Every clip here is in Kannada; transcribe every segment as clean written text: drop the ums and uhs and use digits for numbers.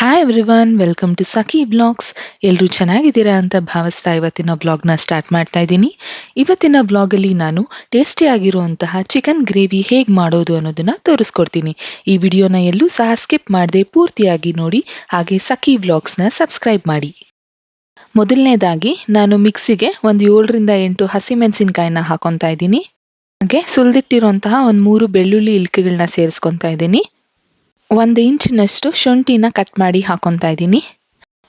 Hi everyone, welcome to Sakhi blogs. ಎಲ್ಲರೂ ಚೆನ್ನಾಗಿದ್ದೀರಾ ಅಂತ ಭಾವಿಸ್ತಾ ಇವತ್ತಿನ ಬ್ಲಾಗ್ನ ಸ್ಟಾರ್ಟ್ ಮಾಡ್ತಾ ಇದ್ದೀನಿ. ಇವತ್ತಿನ ಬ್ಲಾಗಲ್ಲಿ ನಾನು ಟೇಸ್ಟಿಯಾಗಿರುವಂತಹ ಚಿಕನ್ ಗ್ರೇವಿ ಹೇಗೆ ಮಾಡೋದು ಅನ್ನೋದನ್ನ ತೋರಿಸ್ಕೊಡ್ತೀನಿ. ಈ ವಿಡಿಯೋನ ಎಲ್ಲೂ ಸಹ ಸ್ಕಿಪ್ ಮಾಡದೆ ಪೂರ್ತಿಯಾಗಿ ನೋಡಿ, ಹಾಗೆ ಸಖಿ ಬ್ಲಾಗ್ಸ್ನ ಸಬ್ಸ್ಕ್ರೈಬ್ ಮಾಡಿ. ಮೊದಲನೇದಾಗಿ ನಾನು ಮಿಕ್ಸಿಗೆ ಒಂದು 7ರಿಂದ 8 ಹಸಿಮೆಣಸಿನಕಾಯಿನ ಹಾಕೊತಾ ಇದ್ದೀನಿ. ಹಾಗೆ ಸುಲಿದಿಟ್ಟಿರುವಂತಹ ಒಂದು 3 ಬೆಳ್ಳುಳ್ಳಿ ಇಲ್ಕೆಗಳನ್ನ ಸೇರಿಸ್ಕೊತಾ ಇದ್ದೀನಿ. 1 ಇಂಚಿನಷ್ಟು ಶುಂಠಿನ ಕಟ್ ಮಾಡಿ ಹಾಕೊತಾ ಇದ್ದೀನಿ.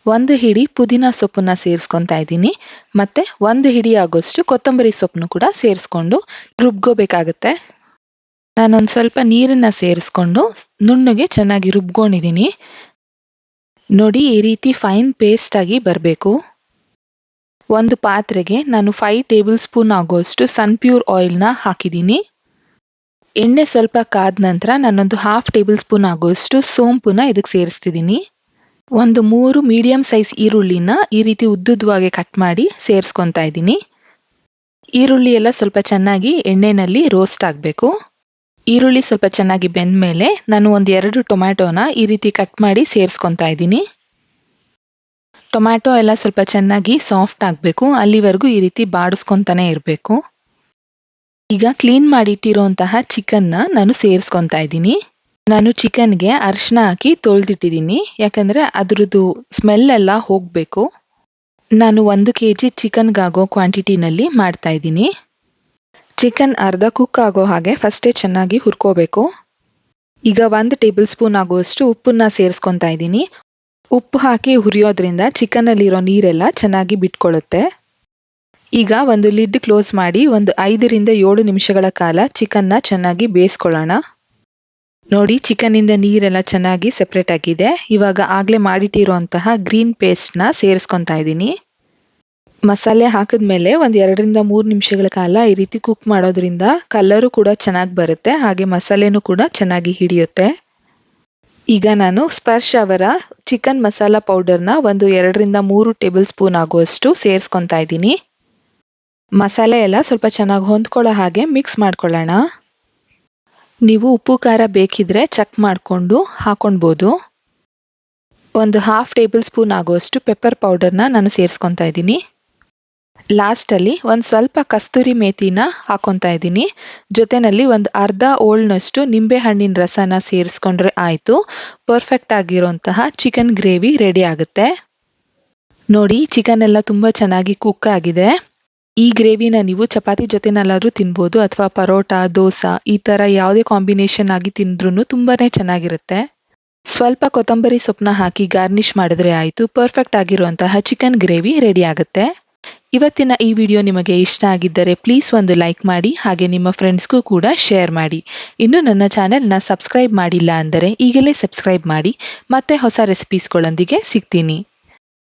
1 ಹಿಡಿ ಪುದೀನ ಸೊಪ್ಪನ್ನ ಸೇರಿಸ್ಕೊತಾ ಇದ್ದೀನಿ. ಮತ್ತೆ 1 ಹಿಡಿ ಆಗೋಷ್ಟು ಕೊತ್ತಂಬರಿ ಸೊಪ್ಪನ್ನು ಕೂಡ ಸೇರಿಸ್ಕೊಂಡು ರುಬ್ಕೋಬೇಕಾಗತ್ತೆ. ನಾನೊಂದು ಸ್ವಲ್ಪ ನೀರನ್ನ ಸೇರಿಸ್ಕೊಂಡು ನುಣ್ಣಗೆ ಚೆನ್ನಾಗಿ ರುಬ್ಕೊಂಡಿದ್ದೀನಿ. ನೋಡಿ, ಈ ರೀತಿ ಫೈನ್ ಪೇಸ್ಟ್ ಆಗಿ ಬರಬೇಕು. ಒಂದು ಪಾತ್ರೆಗೆ ನಾನು 5 ಟೇಬಲ್ ಸ್ಪೂನ್ ಆಗೋಷ್ಟು ಸನ್ಪ್ಯೂರ್ ಆಯಿಲ್ನ ಹಾಕಿದ್ದೀನಿ. ಎಣ್ಣೆ ಸ್ವಲ್ಪ ಕಾದ ನಂತರ ನಾನೊಂದು 1/2 ಟೇಬಲ್ ಸ್ಪೂನ್ ಆಗೋಷ್ಟು ಸೋಂಪುನ ಇದಕ್ಕೆ ಸೇರಿಸ್ತಿದ್ದೀನಿ. ಒಂದು 3 ಮೀಡಿಯಂ ಸೈಜ್ ಈರುಳ್ಳಿನ ಈ ರೀತಿ ಉದ್ದುದ್ದವಾಗಿ ಕಟ್ ಮಾಡಿ ಸೇರಿಸ್ಕೊತಾ ಇದ್ದೀನಿ. ಈರುಳ್ಳಿ ಎಲ್ಲ ಸ್ವಲ್ಪ ಚೆನ್ನಾಗಿ ಎಣ್ಣೆನಲ್ಲಿ ರೋಸ್ಟ್ ಆಗಬೇಕು. ಈರುಳ್ಳಿ ಸ್ವಲ್ಪ ಚೆನ್ನಾಗಿ ಬೆಂದ ಮೇಲೆ ನಾನು ಒಂದು 2 ಟೊಮ್ಯಾಟೋನ ಈ ರೀತಿ ಕಟ್ ಮಾಡಿ ಸೇರಿಸ್ಕೊತಾ ಇದ್ದೀನಿ. ಟೊಮ್ಯಾಟೊ ಎಲ್ಲ ಸ್ವಲ್ಪ ಚೆನ್ನಾಗಿ ಸಾಫ್ಟ್ ಆಗಬೇಕು, ಅಲ್ಲಿವರೆಗೂ ಈ ರೀತಿ ಬಾಡಿಸ್ಕೊತಾನೆ ಇರಬೇಕು. ಈಗ ಕ್ಲೀನ್ ಮಾಡಿಟ್ಟಿರುವಂತಹ ಚಿಕನ್ನ ನಾನು ಸೇರಿಸ್ಕೊತಾ ಇದ್ದೀನಿ. ನಾನು ಚಿಕನ್ಗೆ ಅರಿಶಿನ ಹಾಕಿ ತೊಳೆದಿಟ್ಟಿದ್ದೀನಿ, ಯಾಕಂದರೆ ಅದರದ್ದು ಸ್ಮೆಲ್ ಎಲ್ಲ ಹೋಗಬೇಕು. ನಾನು 1 kg ಚಿಕನ್ಗಾಗೋ ಕ್ವಾಂಟಿಟಿನಲ್ಲಿ ಮಾಡ್ತಾ ಇದ್ದೀನಿ. ಚಿಕನ್ ಅರ್ಧ ಕುಕ್ ಆಗೋ ಹಾಗೆ ಫಸ್ಟೇ ಚೆನ್ನಾಗಿ ಹುರ್ಕೋಬೇಕು. ಈಗ 1 ಟೇಬಲ್ ಸ್ಪೂನ್ ಆಗುವಷ್ಟು ಉಪ್ಪನ್ನ ಸೇರಿಸ್ಕೊತಾ ಇದ್ದೀನಿ. ಉಪ್ಪು ಹಾಕಿ ಹುರಿಯೋದ್ರಿಂದ ಚಿಕನ್ನಲ್ಲಿರೋ ನೀರೆಲ್ಲ ಚೆನ್ನಾಗಿ ಬಿಟ್ಕೊಳ್ಳುತ್ತೆ. ಈಗ ಒಂದು ಲಿಡ್ ಕ್ಲೋಸ್ ಮಾಡಿ ಒಂದು 5ರಿಂದ 7 ನಿಮಿಷಗಳ ಕಾಲ ಚಿಕನ್ನ ಚೆನ್ನಾಗಿ ಬೇಯಿಸ್ಕೊಳ್ಳೋಣ. ನೋಡಿ, ಚಿಕನ್ನಿಂದ ನೀರೆಲ್ಲ ಚೆನ್ನಾಗಿ ಸೆಪ್ರೇಟ್ ಆಗಿದೆ. ಇವಾಗ ಆಗಲೇ ಮಾಡಿಟ್ಟಿರುವಂತಹ ಗ್ರೀನ್ ಪೇಸ್ಟ್ನ ಸೇರಿಸ್ಕೊತಾ ಇದ್ದೀನಿ. ಮಸಾಲೆ ಹಾಕಿದ್ಮೇಲೆ ಒಂದು 2ರಿಂದ 3 ನಿಮಿಷಗಳ ಕಾಲ ಈ ರೀತಿ ಕುಕ್ ಮಾಡೋದ್ರಿಂದ ಕಲರು ಕೂಡ ಚೆನ್ನಾಗಿ ಬರುತ್ತೆ, ಹಾಗೆ ಮಸಾಲೆನೂ ಕೂಡ ಚೆನ್ನಾಗಿ ಹಿಡಿಯುತ್ತೆ. ಈಗ ನಾನು ಸ್ಪರ್ಶ್ ಅವರ ಚಿಕನ್ ಮಸಾಲಾ ಪೌಡರ್ನ ಒಂದು 2ರಿಂದ 3 ಟೇಬಲ್ ಸ್ಪೂನ್ ಆಗುವಷ್ಟು ಸೇರಿಸ್ಕೊತಾ ಇದ್ದೀನಿ. ಮಸಾಲೆ ಎಲ್ಲ ಸ್ವಲ್ಪ ಚೆನ್ನಾಗಿ ಹೊಂದ್ಕೊಳ್ಳೋ ಹಾಗೆ ಮಿಕ್ಸ್ ಮಾಡ್ಕೊಳ್ಳೋಣ. ನೀವು ಉಪ್ಪು ಖಾರ ಬೇಕಿದ್ರೆ ಚೆಕ್ ಮಾಡಿಕೊಂಡು ಹಾಕೊಳ್ಬೋದು. ಒಂದು 1/2 ಟೇಬಲ್ ಸ್ಪೂನ್ ಆಗುವಷ್ಟು ಪೆಪ್ಪರ್ ಪೌಡರ್ನ ನಾನು ಸೇರಿಸ್ಕೊತಾ ಇದ್ದೀನಿ. ಲಾಸ್ಟಲ್ಲಿ ಒಂದು ಸ್ವಲ್ಪ ಕಸ್ತೂರಿ ಮೇಥಿನ ಹಾಕೊತಾ ಇದ್ದೀನಿ. ಜೊತೆಯಲ್ಲಿ ಒಂದು ಅರ್ಧ ಓಳ್ನಷ್ಟು ನಿಂಬೆ ಹಣ್ಣಿನ ರಸನ ಸೇರಿಸ್ಕೊಂಡ್ರೆ ಆಯಿತು. ಪರ್ಫೆಕ್ಟ್ ಆಗಿರೋಂತಹ ಚಿಕನ್ ಗ್ರೇವಿ ರೆಡಿ ಆಗುತ್ತೆ. ನೋಡಿ, ಚಿಕನ್ ಎಲ್ಲ ತುಂಬ ಚೆನ್ನಾಗಿ ಕುಕ್ ಆಗಿದೆ. ಈ ಗ್ರೇವಿನ ನೀವು ಚಪಾತಿ ಜೊತೆನಲ್ಲಾದರೂ ತಿನ್ಬೋದು, ಅಥವಾ ಪರೋಟ, ದೋಸೆ ಈ ಥರ ಯಾವುದೇ ಕಾಂಬಿನೇಷನ್ ಆಗಿ ತಿಂದ್ರೂ ತುಂಬಾ ಚೆನ್ನಾಗಿರುತ್ತೆ. ಸ್ವಲ್ಪ ಕೊತ್ತಂಬರಿ ಸೊಪ್ಪನ್ನ ಹಾಕಿ ಗಾರ್ನಿಷ್ ಮಾಡಿದ್ರೆ ಆಯಿತು. ಪರ್ಫೆಕ್ಟ್ ಆಗಿರುವಂತಹ ಚಿಕನ್ ಗ್ರೇವಿ ರೆಡಿ ಆಗುತ್ತೆ. ಇವತ್ತಿನ ಈ ವಿಡಿಯೋ ನಿಮಗೆ ಇಷ್ಟ ಆಗಿದ್ದರೆ ಪ್ಲೀಸ್ ಒಂದು ಲೈಕ್ ಮಾಡಿ, ಹಾಗೆ ನಿಮ್ಮ ಫ್ರೆಂಡ್ಸ್ಗೂ ಕೂಡ ಶೇರ್ ಮಾಡಿ. ಇನ್ನು ನನ್ನ ಚಾನೆಲ್ನ ಸಬ್ಸ್ಕ್ರೈಬ್ ಮಾಡಿಲ್ಲ ಅಂದರೆ ಈಗಲೇ ಸಬ್ಸ್ಕ್ರೈಬ್ ಮಾಡಿ. ಮತ್ತೆ ಹೊಸ ರೆಸಿಪೀಸ್ಗಳೊಂದಿಗೆ ಸಿಗ್ತೀನಿ.